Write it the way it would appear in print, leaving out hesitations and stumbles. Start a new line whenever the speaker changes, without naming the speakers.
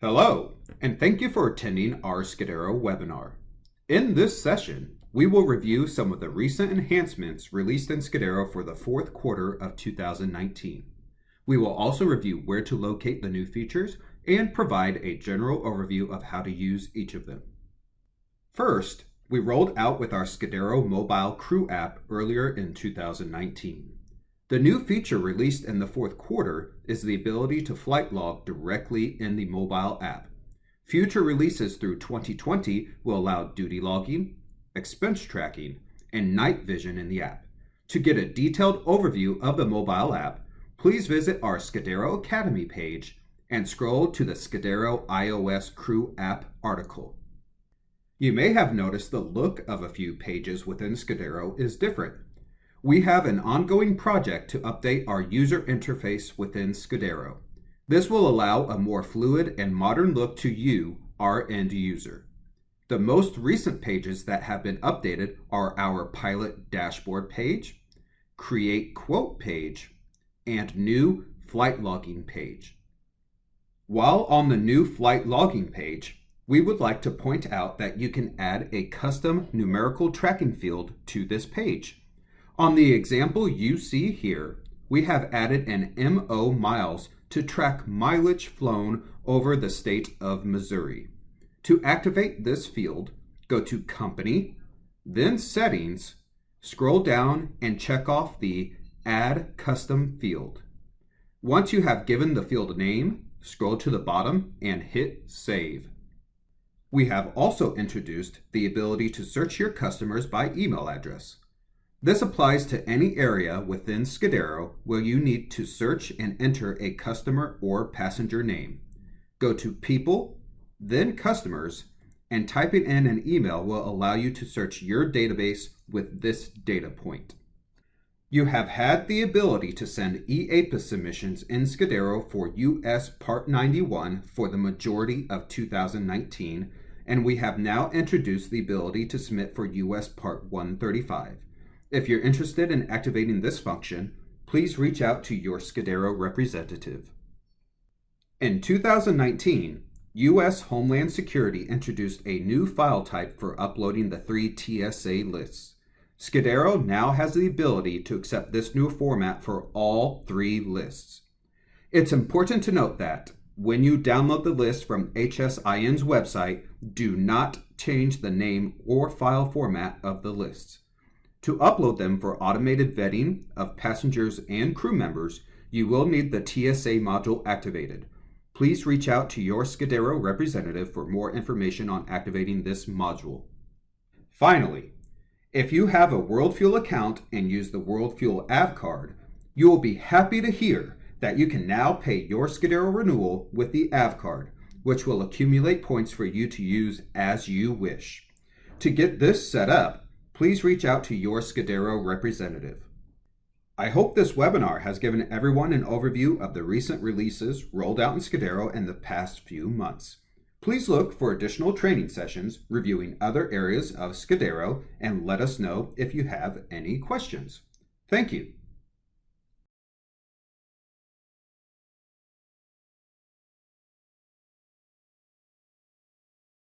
Hello, and thank you for attending our Schedaero webinar. In this session, we will review some of the recent enhancements released in Schedaero for the fourth quarter of 2019. We will also review where to locate the new features and provide a general overview of how to use each of them. First, we rolled out with our Schedaero mobile crew app earlier in 2019. The new feature released in the fourth quarter is the ability to flight log directly in the mobile app. Future releases through 2020 will allow duty logging, expense tracking, and night vision in the app. To get a detailed overview of the mobile app, please visit our Schedaero Academy page and scroll to the Schedaero iOS Crew app article. You may have noticed the look of a few pages within Schedaero is different. We have an ongoing project to update our user interface within Schedaero. This will allow a more fluid and modern look to you, our end user. The most recent pages that have been updated are our pilot dashboard page, create quote page, and new flight logging page. While on the new flight logging page, we would like to point out that you can add a custom numerical tracking field to this page. On the example you see here, we have added an MO miles to track mileage flown over the state of Missouri. To activate this field, go to Company, then Settings, scroll down and check off the Add Custom Field. Once you have given the field name, scroll to the bottom and hit Save. We have also introduced the ability to search your customers by email address. This applies to any area within Schedaero where you need to search and enter a customer or passenger name. Go to People, then Customers, and typing in an email will allow you to search your database with this data point. You have had the ability to send EAPA submissions in Schedaero for US Part 91 for the majority of 2019, and we have now introduced the ability to submit for US Part 135. If you're interested in activating this function, please reach out to your Schedaero representative. In 2019, U.S. Homeland Security introduced a new file type for uploading the 3 TSA lists. Schedaero now has the ability to accept this new format for all 3 lists. It's important to note that when you download the list from HSIN's website, do not change the name or file format of the lists. To upload them for automated vetting of passengers and crew members, you will need the TSA module activated. Please reach out to your Schedaero representative for more information on activating this module. Finally, if you have a WorldFuel account and use the WorldFuel Av card, you will be happy to hear that you can now pay your Schedaero renewal with the Av card, which will accumulate points for you to use as you wish. To get this set up, please reach out to your Schedaero representative. I hope this webinar has given everyone an overview of the recent releases rolled out in Schedaero in the past few months. Please look for additional training sessions reviewing other areas of Schedaero and let us know if you have any questions. Thank you.